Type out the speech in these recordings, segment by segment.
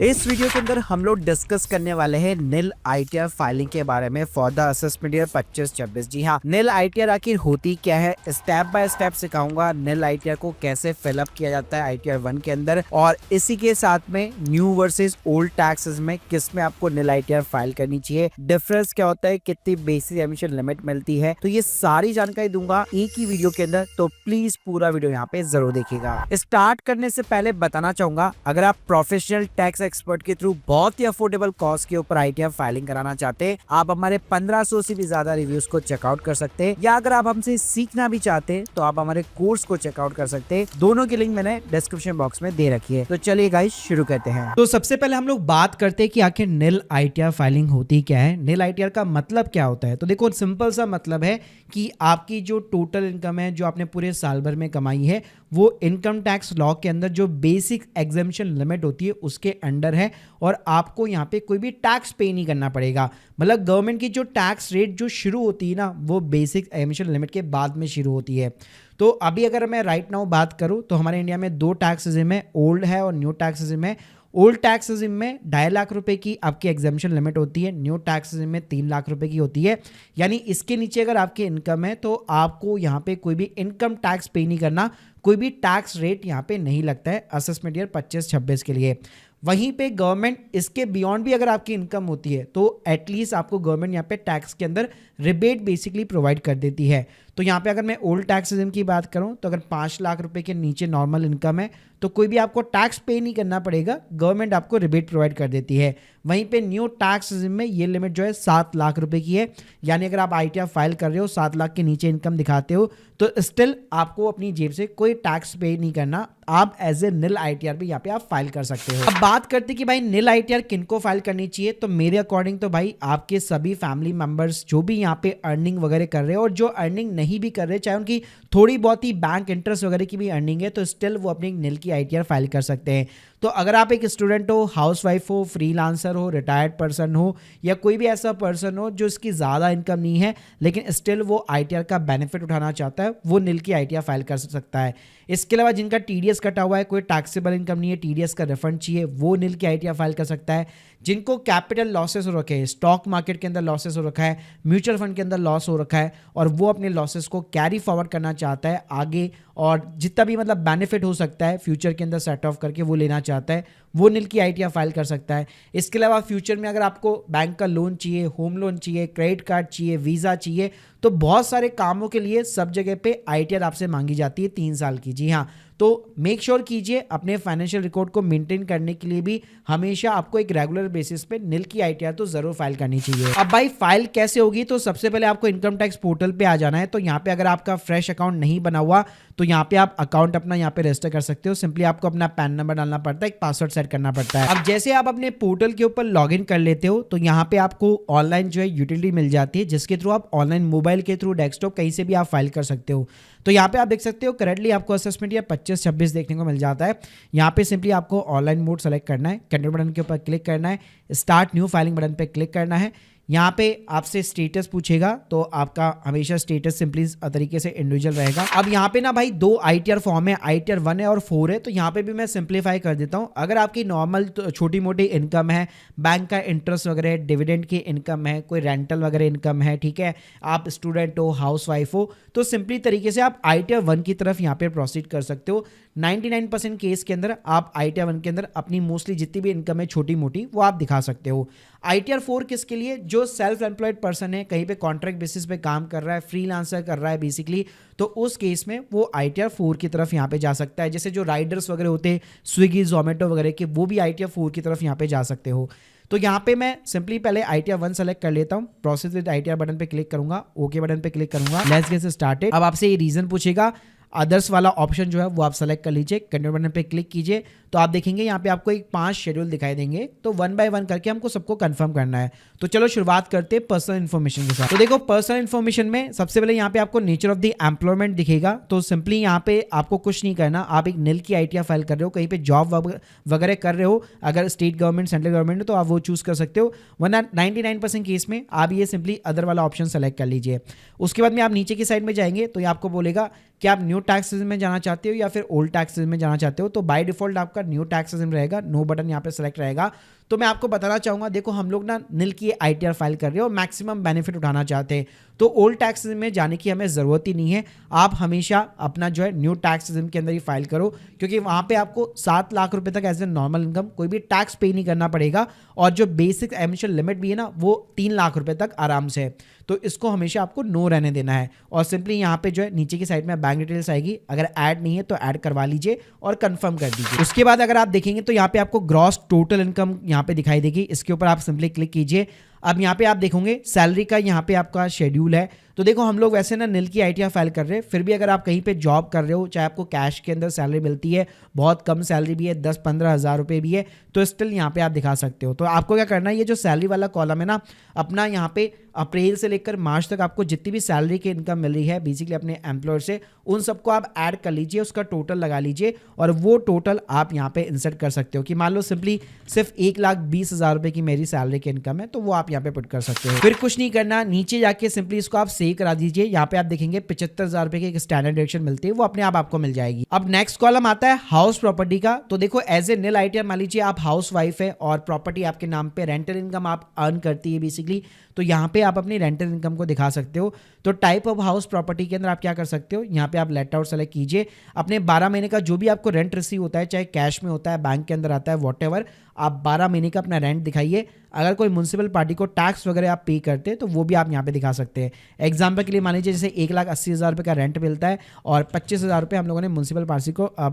इस वीडियो के अंदर हम लोग डिस्कस करने वाले हैं नील आईटीआर फाइलिंग के बारे में फॉर द असेसमेंट ईयर 25-26। जी हाँ, नील आईटीआर आखिर होती क्या है, स्टेप बाय स्टेप सिखाऊंगा नील आईटीआर को कैसे फिलअप किया जाता है आईटीआर 1 के अंदर, और इसी के साथ में न्यू वर्सेस ओल्ड टैक्सेस में किस में आपको नील आईटीआर फाइल करनी चाहिए, डिफरेंस क्या होता है, कितनी बेसिक एमिशन लिमिट मिलती है। तो ये सारी जानकारी दूंगा एक ही वीडियो के अंदर, तो प्लीज पूरा वीडियो यहाँ पे जरूर देखिएगा। स्टार्ट करने से पहले बताना चाहूंगा, अगर आप प्रोफेशनल टैक्स एक्सपर्ट के थ्रू बहुत ही अफोर्डेबल कॉस्ट के ऊपर आईटीआर फाइलिंग कराना चाहते हैं, आप हमारे 1500 से भी ज्यादा रिव्यूज को चेकआउट कर सकते हैं, या अगर आप हमसे सीखना भी चाहते हैं तो आप हमारे कोर्स को चेकआउट कर सकते हैं। दोनों की लिंक मैंने डिस्क्रिप्शन बॉक्स में दे रखी है। तो चलिए गाइस शुरू करते हैं। तो सबसे पहले हम लोग बात करते हैं कि आखिर नील आईटीआर फाइलिंग होती क्या है, नील आईटीआर का मतलब क्या होता है। तो देखो, सिंपल सा मतलब है कि आपकी जो टोटल इनकम है, जो आपने पूरे साल भर में कमाई है, वो इनकम टैक्स लॉ के अंदर जो बेसिक एग्जेम्पशन लिमिट होती है उसके अंडर है, और आपको यहाँ पे कोई भी टैक्स पे नहीं करना पड़ेगा। मतलब गवर्नमेंट की जो टैक्स रेट जो शुरू होती है ना, वो बेसिक एग्जेम्पशन लिमिट के बाद में शुरू होती है। तो अभी अगर मैं राइट नाउ बात करूँ तो हमारे इंडिया में दो टैक्स रिजिम है, ओल्ड है और न्यू टैक्स रिजिम है। ओल्ड टैक्स रिजिम में 2.5 लाख रुपए की आपकी एग्जामिशन लिमिट होती है, न्यू टैक्स रिजिम में 3 लाख रुपए की होती है। यानी इसके नीचे अगर आपकी इनकम है तो आपको यहाँ पे कोई भी इनकम टैक्स पे नहीं करना, कोई भी टैक्स रेट यहाँ पे नहीं लगता है असेसमेंट ईयर 25-26 के लिए। वहीं पे गवर्नमेंट इसके बियॉन्ड भी अगर आपकी इनकम होती है तो एटलीस्ट आपको गवर्नमेंट यहाँ पे टैक्स के अंदर रिबेट बेसिकली प्रोवाइड कर देती है। तो यहाँ पे अगर मैं ओल्ड टैक्स रिजिम की बात करूँ तो अगर 5 लाख रुपए के नीचे नॉर्मल इनकम है तो कोई भी आपको टैक्स पे नहीं करना पड़ेगा, गवर्नमेंट आपको रिबेट प्रोवाइड कर देती है। वहीं पे न्यू टैक्स रिजिम में ये लिमिट जो है 7 लाख रुपए की है। यानी अगर आप आईटीआर फाइल कर रहे हो, 7 लाख के नीचे इनकम दिखाते हो, तो स्टिल आपको अपनी जेब से कोई टैक्स पे नहीं करना, आप एज ए नील आईटीआर भी यहाँ पे आप फाइल कर सकते हो। अब बात करते हैं कि भाई नील आईटीआर किनको फाइल करनी चाहिए, तो मेरे अकॉर्डिंग तो भाई आपके सभी फैमिली मेंबर्स जो भी यहाँ पे अर्निंग वगैरह कर रहे हो, और जो अर्निंग नहीं भी कर रहे, चाहे उनकी थोड़ी बहुत ही बैंक इंटरेस्ट वगैरह की भी अर्निंग है, तो स्टिल वो अपनी नील की आईटीआर फाइल कर सकते हैं। तो अगर आप एक स्टूडेंट हो, हाउसवाइफ हो, फ्रीलांसर हो, रिटायर्ड पर्सन हो, या कोई भी ऐसा पर्सन हो जो इसकी ज़्यादा इनकम नहीं है लेकिन स्टिल वो आईटीआर का बेनिफिट उठाना चाहता है, वो नील की आईटीआर फाइल कर सकता है। इसके अलावा जिनका टीडीएस कटा हुआ है, कोई टैक्सेबल इनकम नहीं है, टीडीएस का रिफंड चाहिए, वो नील की आईटीआर फाइल कर सकता है। जिनको कैपिटल लॉसेस हो रखे हैं, स्टॉक मार्केट के अंदर लॉसेस हो रखा है, म्यूचुअल फंड के अंदर लॉस हो रखा है, और वो अपने लॉसेस को कैरी फॉरवर्ड करना चाहता है आगे, और जितना भी मतलब बेनिफिट हो सकता है फ्यूचर के अंदर सेट ऑफ करके वो लेना चाहता है, वो नील की आईटीआर फाइल कर सकता है। इसके अलावा फ्यूचर में अगर आपको बैंक का लोन चाहिए, होम लोन चाहिए, क्रेडिट कार्ड चाहिए, वीज़ा चाहिए, तो बहुत सारे कामों के लिए सब जगह पे आईटीआर आपसे मांगी जाती है 3 साल की। जी हाँ, तो मेक श्योर कीजिए अपने फाइनेंशियल रिकॉर्ड को मेंटेन करने के लिए भी हमेशा आपको एक रेगुलर बेसिस पे नील की आईटीआर तो जरूर फाइल करनी चाहिए। अब भाई फाइल कैसे होगी, तो सबसे पहले आपको इनकम टैक्स पोर्टल पे आ जाना है। तो यहाँ पे अगर आपका फ्रेश अकाउंट नहीं बना हुआ तो यहाँ पे आप अकाउंट अपना यहाँ पे रजिस्टर कर सकते हो। सिंपली आपको अपना पैन नंबर डालना पड़ता है, एक पासवर्ड सेट करना पड़ता है। अब जैसे आप अपने पोर्टल के ऊपर लॉगिन कर लेते हो तो यहाँ पे आपको ऑनलाइन जो है यूटिलिटी मिल जाती है, जिसके थ्रू आप ऑनलाइन मोबाइल के थ्रू, डेस्कटॉप, कहीं से भी आप फाइल कर सकते हो। तो यहाँ पे आप देख सकते हो करंटली आपको असेसमेंट ईयर 25-26 देखने को मिल जाता है। यहाँ पे सिंपली आपको ऑनलाइन मोड सेलेक्ट करना है, कंटिन्यू बटन के ऊपर क्लिक करना है, स्टार्ट न्यू फाइलिंग बटन पे क्लिक करना है। यहाँ पे आपसे स्टेटस पूछेगा, तो आपका हमेशा स्टेटस सिंपली तरीके से इंडिविजुअल रहेगा। अब यहाँ पे ना भाई 2 आईटीआर फॉर्म है, आईटीआर 1 है और 4 है। तो यहाँ पे भी मैं सिंप्लीफाई कर देता हूँ। अगर आपकी नॉर्मल छोटी मोटी इनकम है, बैंक का इंटरेस्ट वगैरह, डिविडेंड की इनकम है, कोई रेंटल वगैरह इनकम है, ठीक है, आप स्टूडेंट हो, हाउसवाइफ हो, तो सिंपली तरीके से आप आईटीआर 1 की तरफ यहाँ पे प्रोसीड कर सकते हो। 99% केस के अंदर आप आईटीआर 1 के अंदर अपनी मोस्टली जितनी भी इनकम है छोटी मोटी, वो आप दिखा सकते हो। आईटीआर 4 किसके लिए, जो सेल्फ एम्प्लॉयड पर्सन है, कहीं पे कॉन्ट्रैक्ट बेसिस पे काम कर रहा है, फ्रीलांसर कर रहा है बेसिकली, तो उस केस में वो आईटीआर 4 की तरफ यहाँ पे जा सकता है। जैसे जो राइडर्स वगैरह होते हैं, स्विगी, जोमेटो वगैरह के, वो भी आईटीआर 4 की तरफ यहाँ पे जा सकते हो। तो यहाँ पे मैं सिंपली पहले आईटीआर 1 सेलेक्ट कर लेता हूँ, प्रोसेस विद आईटीआर बटन पे क्लिक करूंगा, ओके बटन पे क्लिक करूंगा, लेट्स गेट स्टार्टेड। अब आपसे ये रीजन पूछेगा, अदर्स वाला ऑप्शन जो है वो आप सेलेक्ट कर लीजिए, कंटिन्यू बटन पे क्लिक कीजिए, तो आप देखेंगे यहाँ पे आपको एक 5 शेड्यूल दिखाई देंगे। तो 1 बाय 1 करके हमको सबको कंफर्म करना है। तो चलो शुरुआत करते हैं पर्सनल इन्फॉर्मेशन के साथ। तो देखो, पर्सनल इन्फॉर्मेशन में सबसे पहले यहाँ पे आपको नेचर ऑफ द एम्प्लॉयमेंट दिखेगा। तो सिंपली यहाँ पे आपको कुछ नहीं करना, आप एक नील की आईटीआर फाइल कर रहे हो, कहीं पे जॉब वगैरह कर रहे हो, अगर स्टेट गवर्नमेंट, सेंट्रल गवर्नमेंट तो आप वो चूज कर सकते हो, वरना 99% केस में आप ये सिंपली अदर वाला ऑप्शन सेलेक्ट कर लीजिए। उसके बाद में आप नीचे की साइड में जाएंगे तो ये आपको बोलेगा कि आप न्यू टैक्स रेजिम में जाना चाहते हो या फिर ओल्ड टैक्स रेजिम में जाना चाहते हो, तो बाय डिफॉल्ट आपका न्यू टैक्स रेजिम रहेगा, नो बटन यहाँ पे सेलेक्ट रहेगा। तो मैं आपको बताना चाहूँगा, देखो हम लोग ना निल की ITR फाइल कर रहे हो, मैक्सिमम बेनिफिट उठाना चाहते हैं, तो ओल्ड टैक्स रेजिम में जाने की हमें ज़रूरत ही नहीं है। आप हमेशा अपना जो है न्यू टैक्स रेजिम के अंदर ही फाइल करो, क्योंकि वहाँ पे आपको 7 लाख रुपए तक एज ए नॉर्मल इनकम कोई भी टैक्स पे नहीं करना पड़ेगा, और जो बेसिक एमिशन लिमिट भी है ना वो 3 लाख रुपए तक आराम से है। तो इसको हमेशा आपको नो रहने देना है, और सिंपली यहाँ पे जो है नीचे की साइड में बैंक डिटेल्स आएगी, अगर ऐड नहीं है तो ऐड करवा लीजिए और कंफर्म कर दीजिए। उसके बाद अगर आप देखेंगे तो यहाँ पे आपको ग्रॉस टोटल इनकम यहाँ पे दिखाई देगी, इसके ऊपर आप सिंपली क्लिक कीजिए। अब यहाँ पे आप देखोगे सैलरी का यहाँ पे आपका शेड्यूल है। तो देखो हम लोग वैसे ना निल की ITR फाइल कर रहे हैं, फिर भी अगर आप कहीं पे जॉब कर रहे हो, चाहे आपको कैश के अंदर सैलरी मिलती है, बहुत कम सैलरी भी है, 10-15 हज़ार रुपये भी है, तो स्टिल यहाँ पे आप दिखा सकते हो। तो आपको क्या करना है, ये जो सैलरी वाला कॉलम है ना, अपना यहाँ पे अप्रैल से लेकर मार्च तक आपको जितनी भी सैलरी की इनकम मिल रही है बेसिकली अपने एम्प्लॉयर से, उन सबको आप ऐड कर लीजिए, उसका टोटल लगा लीजिए, और वो टोटल आप यहाँ पे इंसर्ट कर सकते हो। कि मान लो सिंपली सिर्फ 1,20,000 रुपये की मेरी सैलरी की इनकम है, तो वो आप यहाँ पे पुट कर सकते हो। फिर कुछ नहीं करना, नीचे जाके सिंपली इसको आप सेव करा दीजिए। यहाँ पे आप देखेंगे 75,000 रुपये की एक स्टैंडर्ड डिडक्शन मिलती है, वो अपने आप आपको मिल जाएगी। अब नेक्स्ट कॉलम आता है हाउस प्रॉपर्टी का। तो देखो एज ए निल ITR मान लीजिए आप हाउस वाइफ है और प्रॉपर्टी आपके नाम पे, रेंटल इनकम आप अर्न करती है बेसिकली, तो यहाँ पे आप अपनी रेंटल इनकम को दिखा सकते हो। तो टाइप ऑफ हाउस प्रॉपर्टी के अंदर आप क्या कर सकते हो, यहाँ पे आप लेट आउट सेलेक्ट कीजिए, अपने 12 महीने का जो भी आपको रेंट रिसीव होता है, चाहे कैश में होता है, बैंक के अंदर आता है, वॉटएवर, आप 12 महीने का अपना रेंट दिखाइए। अगर कोई म्युनिसिपल पार्टी को टैक्स वगैरह आप पे करते हैं तो वो भी आप यहाँ पे दिखा सकते हैं। एग्जाम्पल के लिए मान लीजिए जैसे 1,80,000 रुपये का रेंट मिलता है और 25,000 रुपये हम लोगों ने म्युनिसिपल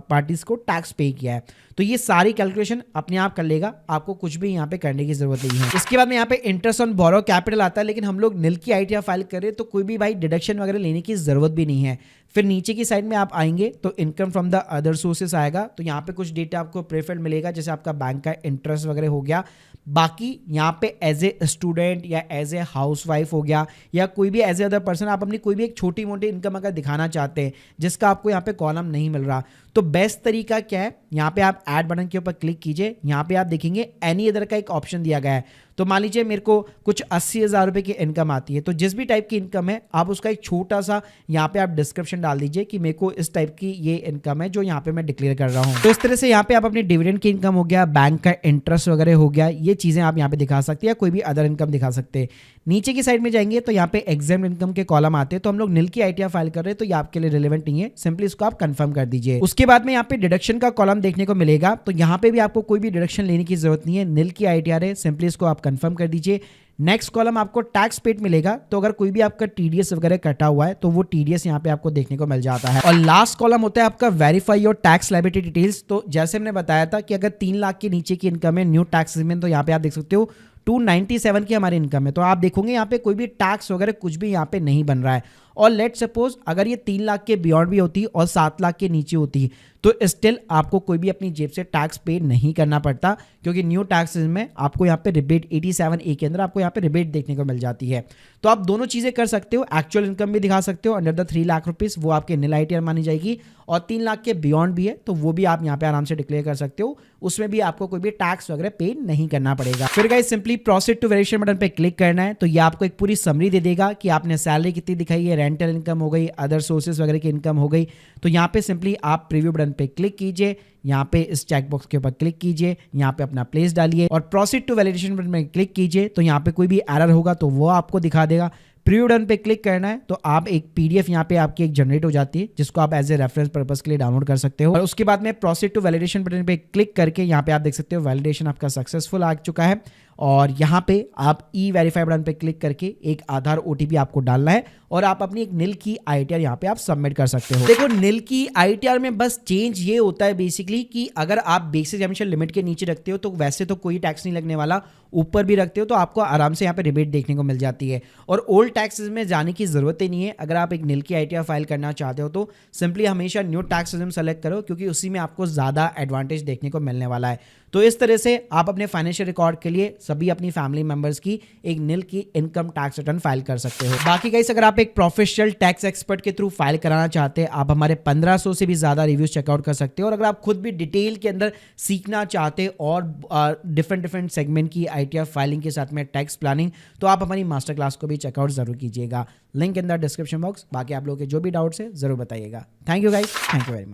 पार्टीज को टैक्स पे किया है, तो ये सारी कैलकुलेशन अपने आप कर लेगा, आपको कुछ भी यहाँ पे करने की जरूरत नहीं है। इसके बाद में यहाँ पे इंटरेस्ट ऑन बोरो कैपिटल आता है, लेकिन हम लोग निल की ITR फाइल कर रहे हैं तो कोई भी भाई डिडक्शन वगैरह लेने की जरूरत भी नहीं है। फिर नीचे की साइड में आप आएंगे तो income from the other sources आएगा, तो यहाँ पे कुछ डेटा आपको प्रेफर्ड मिलेगा, जैसे आपका बैंक का इंटरेस्ट वगैरह हो गया। बाकी यहाँ पे एज ए स्टूडेंट या एज ए हाउस वाइफ हो गया, या कोई भी एज ए अदर पर्सन आप अपनी कोई भी एक छोटी मोटी इनकम अगर दिखाना चाहते हैं जिसका आपको यहाँ पे कॉलम नहीं मिल रहा, तो बेस्ट तरीका क्या है, यहाँ पे आप ऐड बटन के ऊपर क्लिक कीजिए। यहाँ पे आप देखेंगे एनी अदर का एक ऑप्शन दिया गया है। तो मान लीजिए मेरे को कुछ 80,000 रुपये की इनकम आती है, तो जिस भी टाइप की इनकम है आप उसका एक छोटा सा यहाँ पे आप डिस्क्रिप्शन डाल दीजिए कि मेरे को इस टाइप की ये इनकम है जो यहाँ पे मैं डिक्लेयर कर रहा हूँ। तो इस तरह से यहाँ पे आप अपनी डिविडेंड की इनकम हो गया, बैंक का इंटरेस्ट वगैरह हो गया, ये चीजें आप यहाँ पे दिखा सकते हैं, या कोई भी अदर इनकम दिखा सकते हैं। नीचे की साइड में जाएंगे तो यहाँ पे एग्जाम इनकम के कॉलम आते हैं, तो हम लोग निल की ITR फाइल कर रहे हैं तो ये आपके लिए रिलेवेंट नहीं है, सिंपली इसको आप कंफर्म कर दीजिए। उसके बाद में यहाँ पे डिडक्शन का कॉलम देखने को मिलेगा, तो यहाँ पे भी आपको कोई भी डिडक्शन लेने की जरूरत नहीं है, निल की ITR है, सिंपली इसको आप कंफर्म कर दीजिए। नेक्स्ट कॉलम आपको टैक्स पेड मिलेगा, तो अगर कोई भी आपका TDS वगैरह कटा हुआ है तो वो TDS यहाँ पे आपको देखने को मिल जाता है। और लास्ट कॉलम होता है आपका verify your tax liability details. तो जैसे हमने बताया था कि अगर 3 लाख के नीचे की इनकम है न्यू टैक्स रेजिम, तो यहाँ पे आप देख सकते हो 297 की हमारी इनकम है, तो आप देखोगे यहाँ पे कोई भी टैक्स वगैरह कुछ भी यहाँ पे नहीं बन रहा है। और लेट सपोज अगर ये 3 लाख के बियॉन्ड भी होती और 7 लाख के नीचे होती तो स्टिल आपको कोई भी अपनी जेब से टैक्स पे नहीं करना पड़ता, क्योंकि न्यू टैक्स में आपको यहाँ पे रिबेट 87A के अंदर आपको यहाँ पे रिबेट देखने को मिल जाती है। तो आप दोनों चीजें कर सकते हो, एक्चुअल इनकम भी दिखा सकते हो अंडर द 3 लाख रुपीज, वो आपके निल ITR मानी जाएगी, और 3 लाख के बियॉन्ड भी है तो वो भी आप यहाँ पे आराम से डिक्लेयर कर सकते हो, उसमें भी आपको कोई भी टैक्स वगैरह पे नहीं करना पड़ेगा। फिर guys simply proceed to verification button पे क्लिक करना है, तो ये आपको एक पूरी समरी दे देगा कि आपने सैलरी कितनी दिखाई है, रेंटल इनकम हो गई, अदर सोर्सेज वगैरह की इनकम हो गई। तो यहाँ पे सिंपली आप प्रीव्यू बटन पे क्लिक कीजिए, यहाँ पे इस चेक बॉक्स के ऊपर क्लिक कीजिए, यहाँ पे अपना प्लेस डालिए और प्रोसीड टू वैलिडेशन बटन में क्लिक कीजिए। तो यहाँ पे कोई भी एरर होगा तो वो आपको दिखा देगा। प्रीव्यू बटन पे क्लिक करना है तो आप एक PDF यहाँ पे आपकी एक जनरेट हो जाती है, जिसको आप एज ए रेफरेंस पर्पस के लिए डाउनलोड कर सकते हो। और उसके बाद में प्रोसीड टू वैलिडेशन बटन पे क्लिक करके यहाँ पे आप देख सकते हो वैलिडेशन आपका सक्सेसफुल आ चुका है। और यहाँ पे आप E-वेरीफाई बटन पे क्लिक करके एक आधार OTP आपको डालना है और आप अपनी एक निल की ITR यहाँ पे आप सबमिट कर सकते हो। देखो निल की ITR में बस चेंज ये होता है बेसिकली कि अगर आप बेसिक एमिशन लिमिट के नीचे रखते हो तो वैसे तो कोई टैक्स नहीं लगने वाला, ऊपर भी रखते हो तो आपको आराम से यहाँ पे रिबेट देखने को मिल जाती है। और ओल्ड टैक्सेस में जाने की जरूरत ही नहीं है। अगर आप एक निल की ITR फाइल करना चाहते हो तो सिंपली हमेशा न्यू टैक्स रेजिम सेलेक्ट करो, क्योंकि उसी में आपको ज्यादा एडवांटेज देखने को मिलने वाला है। तो इस तरह से आप अपने फाइनेंशियल रिकॉर्ड के लिए सभी अपनी फैमिली मेंबर्स की एक निल की इनकम टैक्स रिटर्न फाइल कर सकते हो। बाकी गाइस अगर आप एक प्रोफेशनल टैक्स एक्सपर्ट के थ्रू फाइल कराना चाहते हैं, आप हमारे 1500 से भी ज़्यादा रिव्यूज चेकआउट कर सकते हो। और अगर आप खुद भी डिटेल के अंदर सीखना चाहते और डिफरेंट सेगमेंट की ITR फाइलिंग के साथ में टैक्स प्लानिंग, तो आप हमारी मास्टर क्लास को भी चेकआउट जरूर कीजिएगा। Link in the description box. बाकी आप लोगों के जो भी डाउट्स है जरूर बताइएगा। Thank you guys, thank you very much.